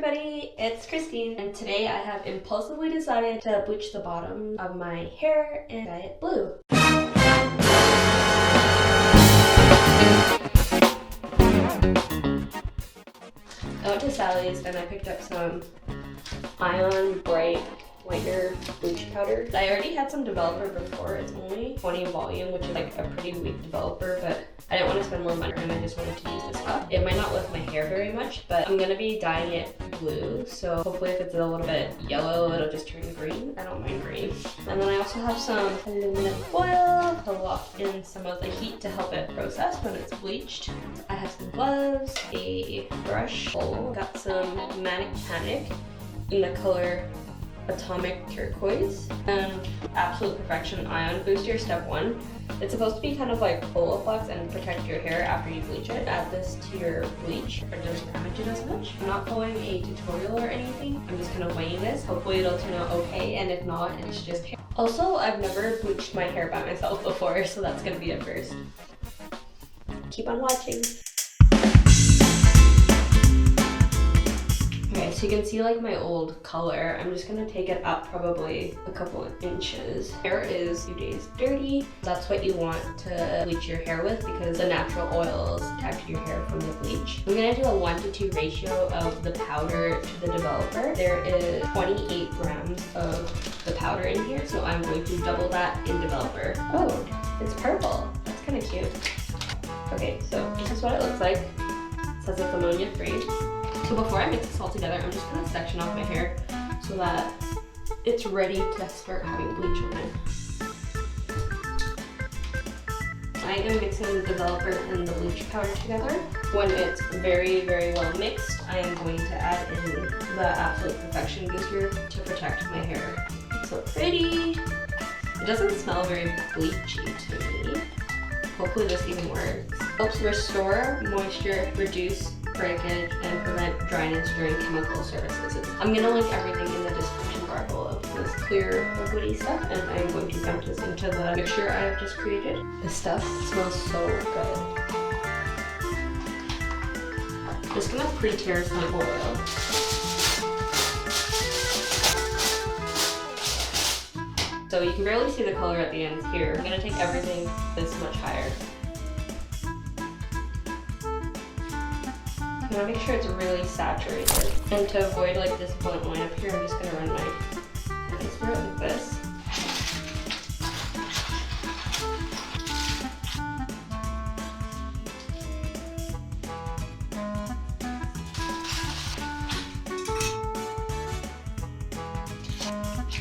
everybody, it's Christine, and today I have impulsively decided to bleach the bottom of my hair and dye it blue. I went to Sally's and I picked up some Ion Bright Lightener bleach powder. I already had some developer before. It's only 20 volume, which is like a pretty weak developer, but I didn't want to spend more money and I just wanted to use this stuff. It might not lift my hair very much, but I'm gonna be dyeing it blue, so hopefully if it's a little bit yellow, it'll just turn green. I don't mind green. And then I also have some aluminum foil to lock in some of the heat to help it process when it's bleached. I have some gloves, a brush bowl, got some Manic in the color Atomic Turquoise, and Absolute Perfection Ion Booster Step 1. It's supposed to be kind of like Olaplex and protect your hair after you bleach it. Add this to your bleach, or doesn't damage it as much. I'm not following a tutorial or anything. I'm just kind of winging this. Hopefully it'll turn out okay, and if not, it's just hair. Also, I've never bleached my hair by myself before, so that's gonna be a first. Keep on watching. Okay, so you can see like my old color. I'm just gonna take it up probably a couple of inches. Hair is 2 days dirty. That's what you want to bleach your hair with because the natural oils protect your hair from the bleach. I'm gonna do a 1:2 ratio of the powder to the developer. There is 28 grams of the powder in here, so I'm going to double that in developer. Oh, it's purple. That's kind of cute. Okay, so this is what it looks like. It says it's ammonia-free. So before I mix this all together, I'm just going to section off my hair so that it's ready to start having bleach on it. I am mixing the developer and the bleach powder together. When it's very, very well mixed, I am going to add in the Absolute Perfection Booster to protect my hair. It's so pretty. It doesn't smell very bleachy to me. Hopefully this even works. Helps restore moisture, reduce breakage, and prevent dryness during chemical services. I'm gonna link everything in the description bar below. This clear liquidy stuff, and I'm going to dump this into the mixture I have just created. This stuff smells so good. Just gonna pre-tear some oil. So you can barely see the color at the ends here. I'm gonna take everything this much higher. I'm gonna make sure it's really saturated. And to avoid like this blunt line up here, I'm just gonna run my hands through it like this.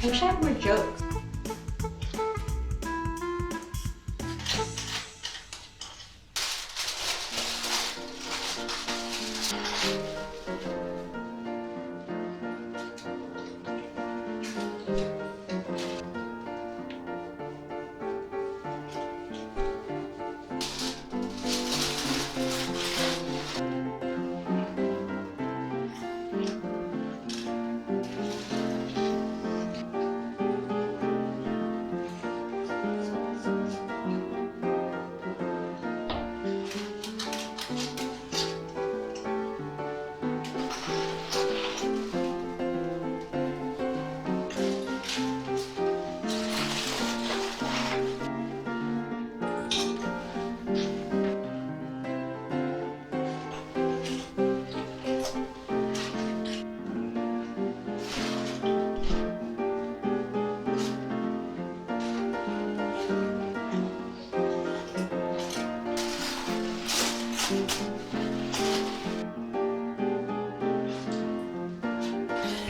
I wish I had more jokes.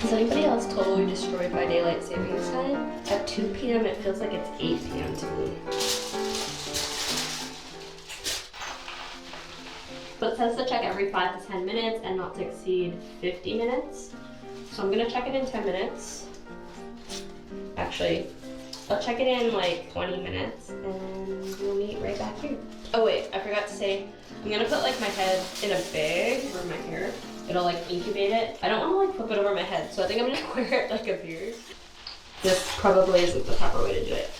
Is anybody else totally destroyed by daylight savings time? At 2 p.m. it feels like it's 8 p.m. to me. But it says to check every 5 to 10 minutes and not to exceed 50 minutes. So I'm gonna check it in 10 minutes. Actually, I'll check it in like 20 minutes and we'll meet right back here. Oh wait, I forgot to say, I'm gonna put like my head in a bag for my hair. It'll like incubate it. I don't want to like flip it over my head, so I think I'm gonna wear it like a beard. This probably isn't the proper way to do it.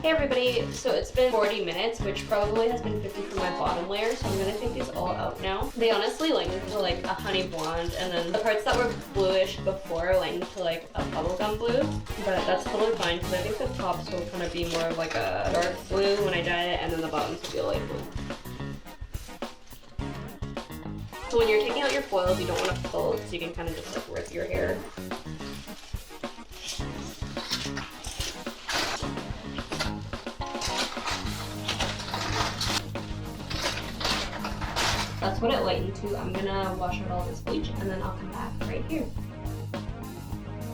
Hey everybody, so it's been 40 minutes, which probably has been 50 for my bottom layer, so I'm gonna take these all out now. They honestly lightened to like a honey blonde, and then the parts that were bluish before lightened to like a bubblegum blue, but that's totally fine because I think the tops will kind of be more of like a dark blue when I dye it, and then the bottoms will be a light blue. So when you're taking out your foils, you don't want to pull, so you can kind of just like rip your hair. That's what it lightened to. I'm gonna wash out all this bleach and then I'll come back right here.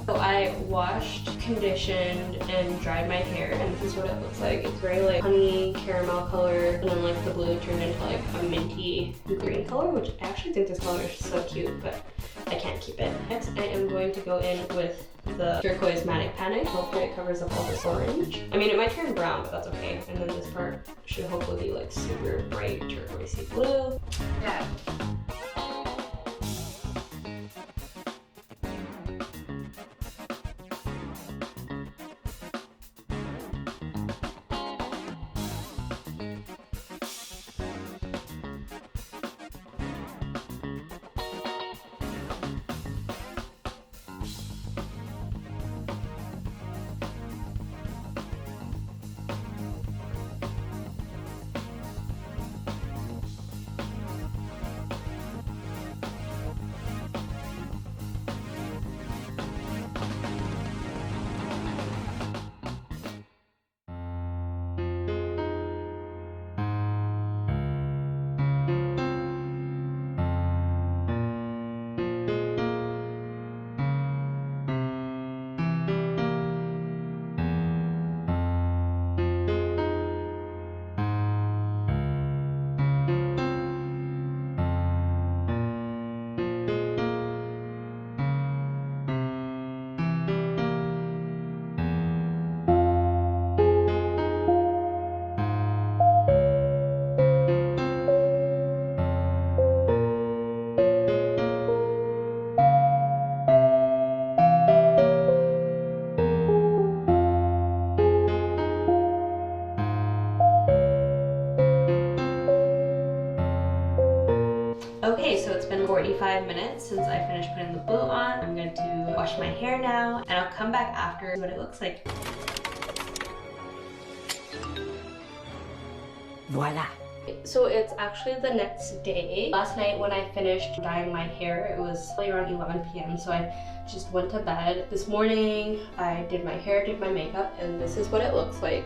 So I washed, conditioned, and dried my hair, and this is what it looks like. It's very like honey caramel color, and then like the blue turned into like a minty green color, which I actually think this color is so cute, but I can't keep it. Next, I am going to go in with the Turquoise Manic. Hopefully it covers up all this orange. I mean, it might turn brown, but that's okay. And then this part should hopefully be like super bright turquoisey blue. Yeah. Okay, so it's been 45 minutes since I finished putting the bow on. I'm going to wash my hair now, and I'll come back after what it looks like. Voila! So it's actually the next day. Last night when I finished dyeing my hair, it was probably around 11 p.m. so I just went to bed. This morning I did my hair, did my makeup, and this is what it looks like.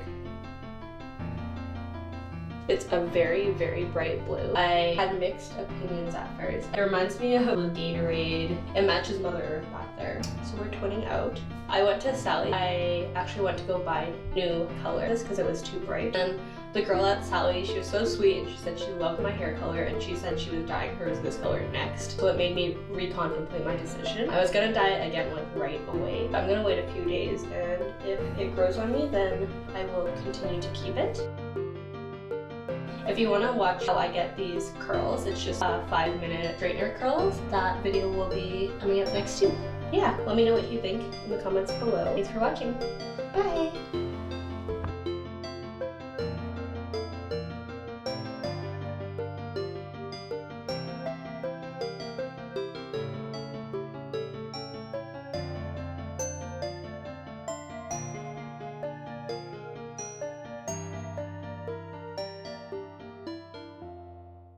It's a very, very bright blue. I had mixed opinions at first. It reminds me of a Gatorade. It matches Mother Earth back there. So we're twinning out. I went to Sally. I actually went to go buy new colors because it was too bright. And the girl at Sally, she was so sweet, and she said she loved my hair color, and she said she was dyeing hers this color next. So it made me recontemplate my decision. I was gonna dye it again like right away. I'm gonna wait a few days, and if it grows on me, then I will continue to keep it. If you want to watch how I get these curls, it's just 5-minute straightener curls. That video will be coming up next too. Yeah, let me know what you think in the comments below. Thanks for watching. Bye!